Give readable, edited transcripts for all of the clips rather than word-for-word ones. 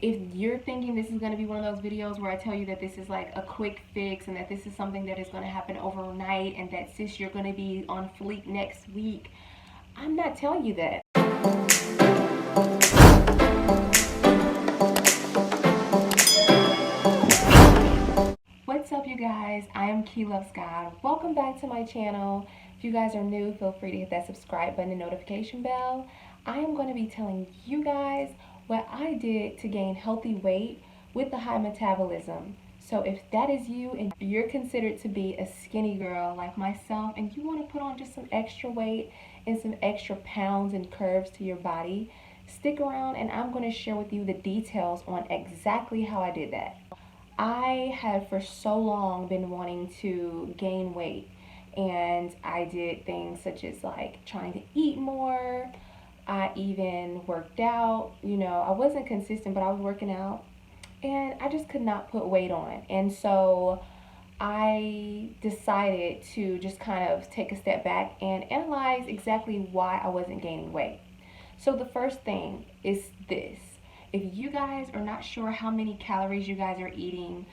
if you're thinking this is going to be one of those videos where I tell you that this is like a quick fix and that this is something that is going to happen overnight and that sis, you're going to be on fleek next week, I'm not telling you that. What's up, you guys? I am Key Loves God. Welcome back to my channel. If you guys are new, feel free to hit that subscribe button and notification bell. I am going to be telling you guys what I did to gain healthy weight with the high metabolism. So if that is you and you're considered to be a skinny girl like myself and you want to put on just some extra weight and some extra pounds and curves to your body, stick around and I'm going to share with you the details on exactly how I did that. I had for so long been wanting to gain weight, and I did things such as like trying to eat more. I even worked out. I wasn't consistent, but I was working out, and I just could not put weight on. And so I decided to just kind of take a step back and analyze exactly why I wasn't gaining weight. So the first thing is this. If you guys are not sure how many calories you guys are eating,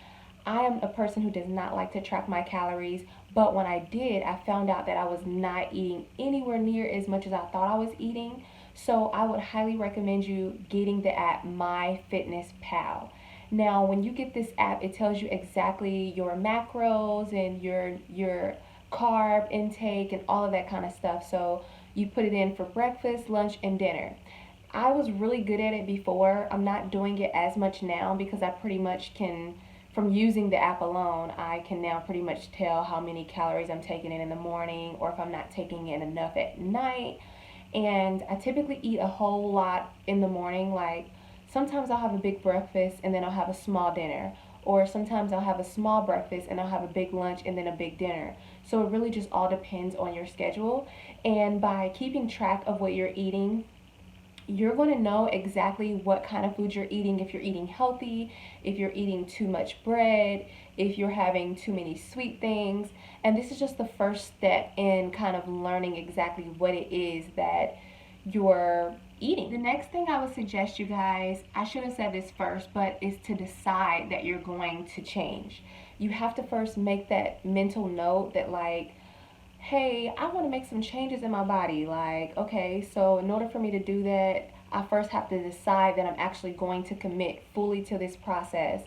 I am a person who does not like to track my calories, but when I did, I found out that I was not eating anywhere near as much as I thought I was eating. So I would highly recommend you getting the app MyFitnessPal. Now, when you get this app, it tells you exactly your macros and your carb intake and all of that kind of stuff. So you put it in for breakfast, lunch, and dinner. I was really good at it before. I'm not doing it as much now because I pretty much can, from using the app alone, I can now pretty much tell how many calories I'm taking in the morning or if I'm not taking in enough at night. And I typically eat a whole lot in the morning. Like sometimes I'll have a big breakfast and then I'll have a small dinner. Or sometimes I'll have a small breakfast and I'll have a big lunch and then a big dinner. So it really just all depends on your schedule. And by keeping track of what you're eating, you're going to know exactly what kind of food you're eating, if you're eating healthy, if you're eating too much bread, if you're having too many sweet things. And this is just the first step in kind of learning exactly what it is that you're eating. The next thing I would suggest you guys, I should have said this first, but is to decide that you're going to change. You have to first make that mental note that like, hey, I want to make some changes in my body. Like, okay, so in order for me to do that, I first have to decide that I'm actually going to commit fully to this process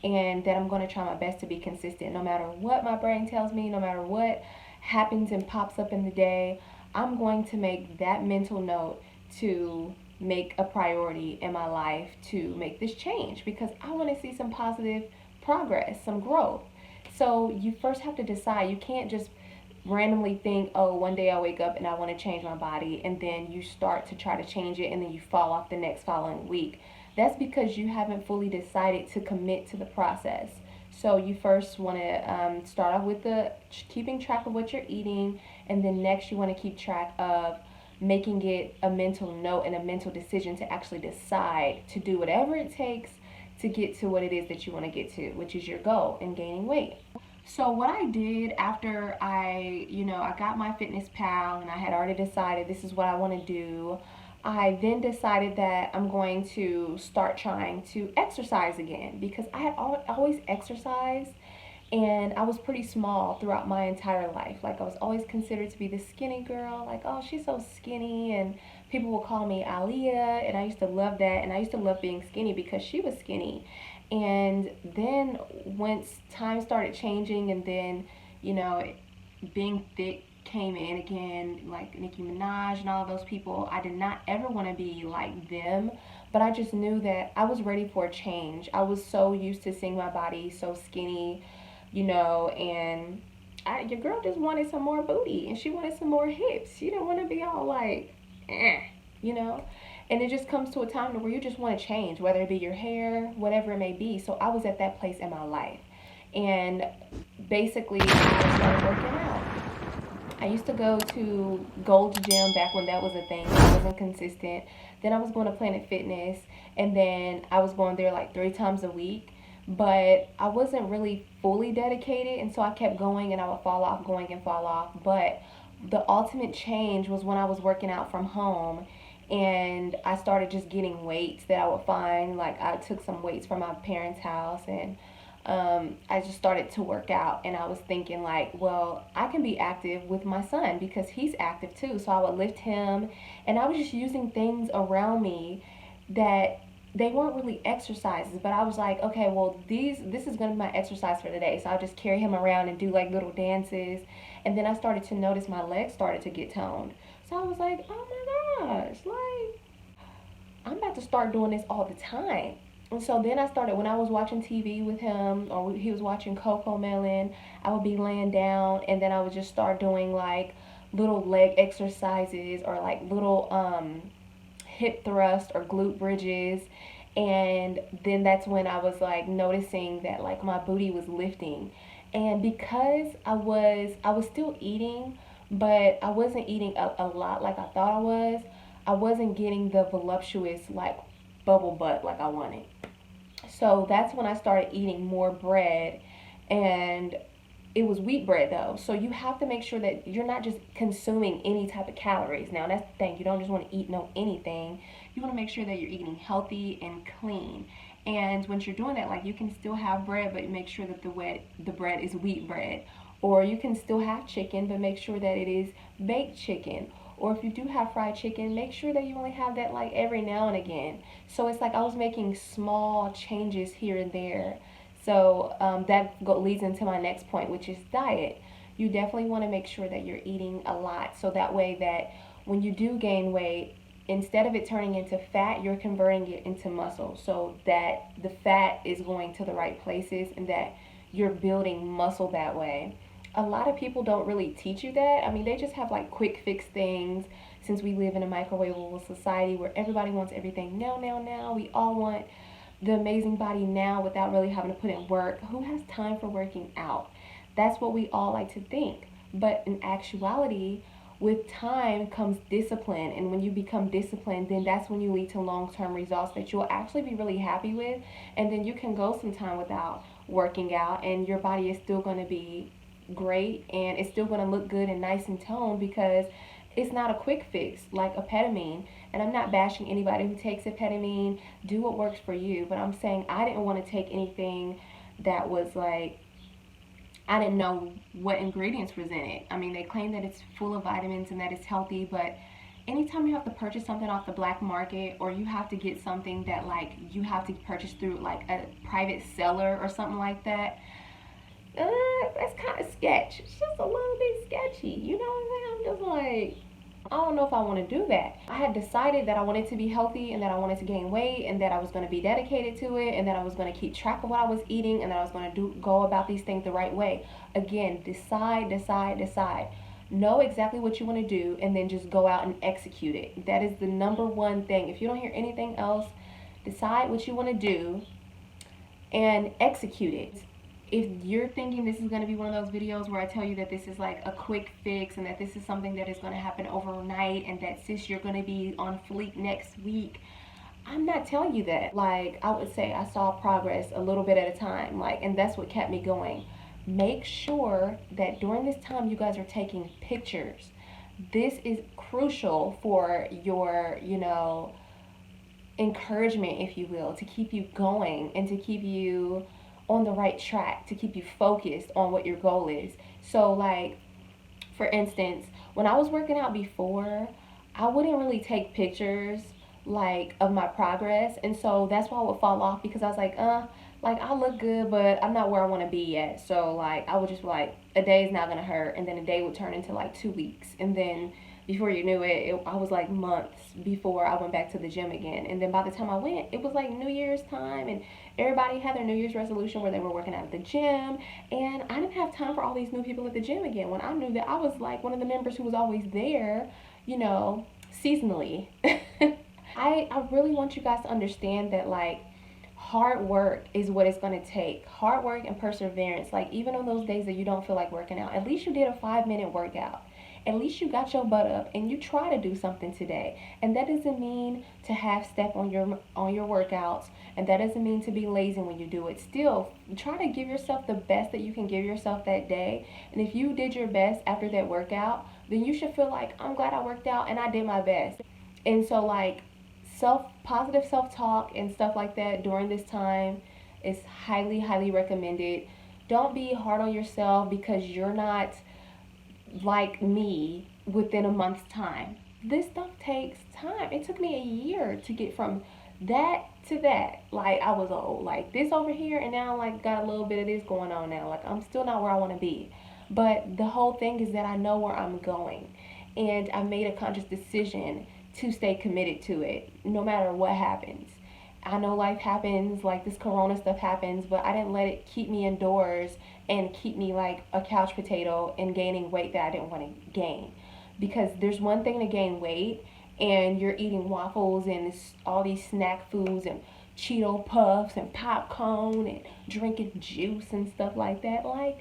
and that I'm going to try my best to be consistent no matter what my brain tells me, no matter what happens and pops up in the day. I'm going to make that mental note to make a priority in my life to make this change because I want to see some positive progress, some growth. So you first have to decide. You can't just randomly think, oh, one day I wake up and I want to change my body, and then you start to try to change it and then you fall off the next following week. That's because you haven't fully decided to commit to the process. So you first want to start off with the keeping track of what you're eating, and then next you want to keep track of making it a mental note and a mental decision to actually decide to do whatever it takes to get to what it is that you want to get to, which is your goal in gaining weight. So what I did after I got my Fitness Pal and I had already decided this is what I want to do, I then decided that I'm going to start trying to exercise again because I had always exercised and I was pretty small throughout my entire life. Like I was always considered to be the skinny girl, like, oh, she's so skinny, and people would call me Aliyah, and I used to love that, and I used to love being skinny because she was skinny. And then once time started changing and then, being thick came in again, like Nicki Minaj and all of those people, I did not ever want to be like them, but I just knew that I was ready for a change. I was so used to seeing my body so skinny, and your girl just wanted some more booty and she wanted some more hips. She didn't want to be all like, you know? And it just comes to a time where you just want to change, whether it be your hair, whatever it may be. So I was at that place in my life. And basically, I started working out. I used to go to Gold's Gym back when that was a thing. I wasn't consistent. Then I was going to Planet Fitness, and then I was going there like 3 times a week. But I wasn't really fully dedicated, and so I kept going, and I would fall off, going and fall off. But the ultimate change was when I was working out from home, and I started just getting weights that I would find. Like I took some weights from my parents' house, and I just started to work out. And I was thinking like, well, I can be active with my son because he's active too. So I would lift him, and I was just using things around me that they weren't really exercises, but I was like, okay, well, this is gonna be my exercise for today. So I'll just carry him around and do like little dances. And then I started to notice my legs started to get toned. So I was like, oh my gosh, like I'm about to start doing this all the time. And so then I started, when I was watching TV with him, or he was watching Coco Melon, I would be laying down, and then I would just start doing like little leg exercises, or like little hip thrust or glute bridges. And then that's when I was like noticing that like my booty was lifting. And because I was still eating, but I wasn't eating a lot like I thought I was. I wasn't getting the voluptuous like bubble butt like I wanted. So that's when I started eating more bread, and it was wheat bread though. So you have to make sure that you're not just consuming any type of calories. Now that's the thing. You don't just want to eat no anything. You want to make sure that you're eating healthy and clean. And once you're doing that, like you can still have bread, but make sure that the bread is wheat bread. Or you can still have chicken, but make sure that it is baked chicken. Or if you do have fried chicken, make sure that you only have that like every now and again. So it's like I was making small changes here and there. So leads into my next point, which is diet. You definitely want to make sure that you're eating a lot, so that way that when you do gain weight, instead of it turning into fat, you're converting it into muscle, so that the fat is going to the right places and that you're building muscle that way. A lot of people don't really teach you that. I mean, they just have like quick fix things, since we live in a microwavable society where everybody wants everything now, now, now. We all want the amazing body now without really having to put in work. Who has time for working out? That's what we all like to think. But in actuality, with time comes discipline. And when you become disciplined, then that's when you lead to long term results that you'll actually be really happy with. And then you can go some time without working out, and your body is still going to be great, and it's still going to look good and nice and toned, because it's not a quick fix like amphetamine. And I'm not bashing anybody who takes amphetamine. Do what works for you. But I'm saying I didn't want to take anything that was like, I didn't know what ingredients was in it. I mean, they claim that it's full of vitamins and that it's healthy, but anytime you have to purchase something off the black market, or you have to get something that like you have to purchase through like a private seller or something like that, that's kind of sketch. It's just a little bit sketchy. You know what I'm saying? I'm just like, I don't know if I want to do that. I had decided that I wanted to be healthy, and that I wanted to gain weight, and that I was going to be dedicated to it, and that I was going to keep track of what I was eating, and that I was going to go about these things the right way. Again, decide, decide, decide. Know exactly what you want to do, and then just go out and execute it. That is the number one thing. If you don't hear anything else, decide what you want to do and execute it. If you're thinking this is going to be one of those videos where I tell you that this is like a quick fix, and that this is something that is going to happen overnight, and that sis, you're going to be on fleek next week, I'm not telling you that. Like, I would say I saw progress a little bit at a time, like, and that's what kept me going. Make sure that during this time you guys are taking pictures. This is crucial for your, encouragement, if you will, to keep you going and to keep you on the right track, to keep you focused on what your goal is. So like, for instance, when I was working out before, I wouldn't really take pictures like of my progress, and so that's why I would fall off, because I was like I look good, but I'm not where I want to be yet. So like I would just be like, a day is not gonna hurt, and then a day would turn into like 2 weeks, and then before you knew it, I was like months before I went back to the gym again. And then by the time I went, it was like New Year's time, and everybody had their New Year's resolution where they were working out at the gym, and I didn't have time for all these new people at the gym again, when I knew that I was like one of the members who was always there, seasonally. I really want you guys to understand that like, hard work is what it's going to take. Hard work and perseverance. Like, even on those days that you don't feel like working out, at least you did a 5-minute workout. At least you got your butt up and you try to do something today. And that doesn't mean to half step on your workouts, and that doesn't mean to be lazy when you do it. Still, try to give yourself the best that you can give yourself that day. And if you did your best after that workout, then you should feel like, I'm glad I worked out and I did my best. And so like positive self-talk and stuff like that during this time is highly recommended. Don't be hard on yourself because you're not like me within a month's time. This stuff takes time. It took me a year to get from that to that. Like I was old, like this over here, and now like got a little bit of this going on now. Like I'm still not where I want to be, but the whole thing is that I know where I'm going, and I made a conscious decision to stay committed to it, no matter what happens. I know life happens, like this corona stuff happens, but I didn't let it keep me indoors and keep me like a couch potato and gaining weight that I didn't want to gain. Because there's one thing to gain weight and you're eating waffles and all these snack foods and Cheeto puffs and popcorn and drinking juice and stuff like that. Like,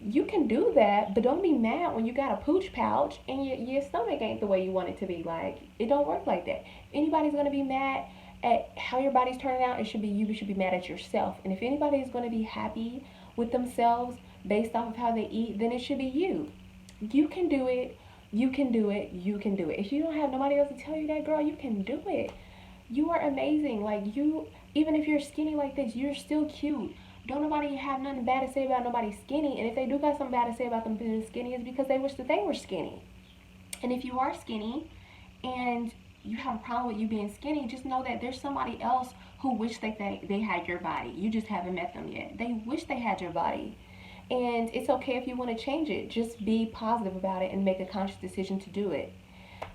you can do that, but don't be mad when you got a pooch pouch and your stomach ain't the way you want it to be. Like, it don't work like that. Anybody's gonna be mad at how your body's turning out, it should be you. You should be mad at yourself. And if anybody is going to be happy with themselves based off of how they eat, then it should be you. You can do it. You can do it. You can do it. If you don't have nobody else to tell you that, girl, you can do it. You are amazing. Like, you, even if you're skinny like this, you're still cute. Don't nobody have nothing bad to say about nobody skinny. And if they do got something bad to say about them being skinny, it's because they wish that they were skinny. And if you are skinny and you have a problem with you being skinny, just know that there's somebody else who wish that they had your body. You just haven't met them yet. They wish they had your body. And it's okay if you want to change it. Just be positive about it and make a conscious decision to do it.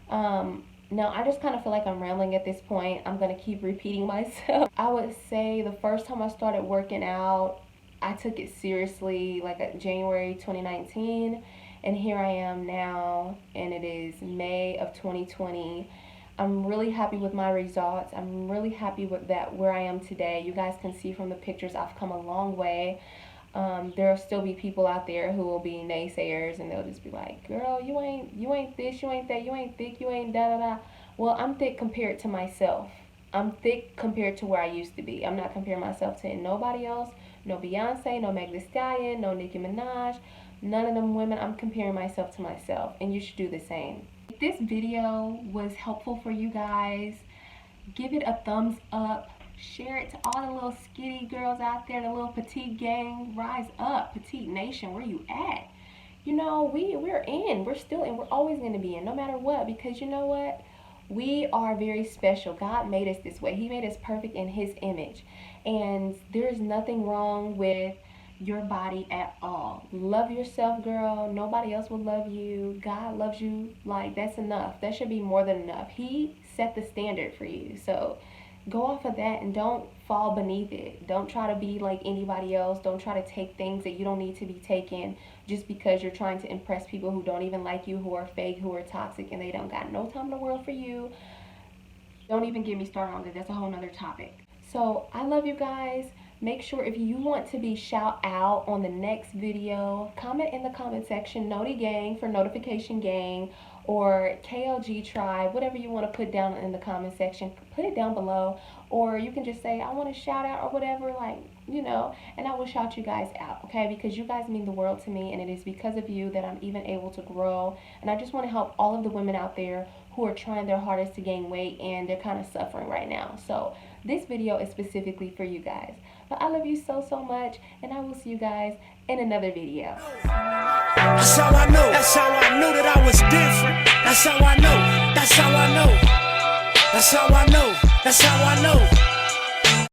Now, I just kind of feel like I'm rambling at this point. I'm going to keep repeating myself. I would say the first time I started working out, I took it seriously like at January 2019. And here I am now, and it is May of 2020. I'm really happy with my results. I'm really happy with that, where I am today. You guys can see from the pictures I've come a long way. There will still be people out there who will be naysayers, and they'll just be like, girl, you ain't this, you ain't that, you ain't thick, you ain't da da da. Well, I'm thick compared to myself. I'm thick compared to where I used to be. I'm not comparing myself to nobody else. No Beyonce, no Meg Thee Stallion, no Nicki Minaj. None of them women. I'm comparing myself to myself, and you should do the same. If this video was helpful for you guys, give it a thumbs up. Share it to all the little skinny girls out there, the little petite gang. Rise up, petite nation. Where you at? You know, we're still in. We're always going to be in, no matter what, because you know what? We are very special. God made us this way. He made us perfect in His image. And there is nothing wrong with your body at all. Love yourself, girl. Nobody else will love you. God loves you. Like, that's enough. That should be more than enough. He set the standard for you. So go off of that and don't fall beneath it. Don't try to be like anybody else. Don't try to take things that you don't need to be taken just because you're trying to impress people who don't even like you, who are fake, who are toxic, and they don't got no time in the world for you. Don't even get me started on that. That's a whole nother topic. So I love you guys. Make sure if you want to be shout out on the next video, comment in the comment section, Noti Gang for Notification Gang, or KLG Tribe, whatever you want to put down in the comment section, put it down below. Or you can just say, I want to shout out or whatever, like, you know, and I will shout you guys out, okay? Because you guys mean the world to me, and it is because of you that I'm even able to grow. And I just want to help all of the women out there who are trying their hardest to gain weight, and they're kind of suffering right now. So this video is specifically for you guys. But I love you so much, and I will see you guys in another video. That's how I know. That's how I knew that I was different. That's how I know. That's how I know. That's how I know. That's how I know.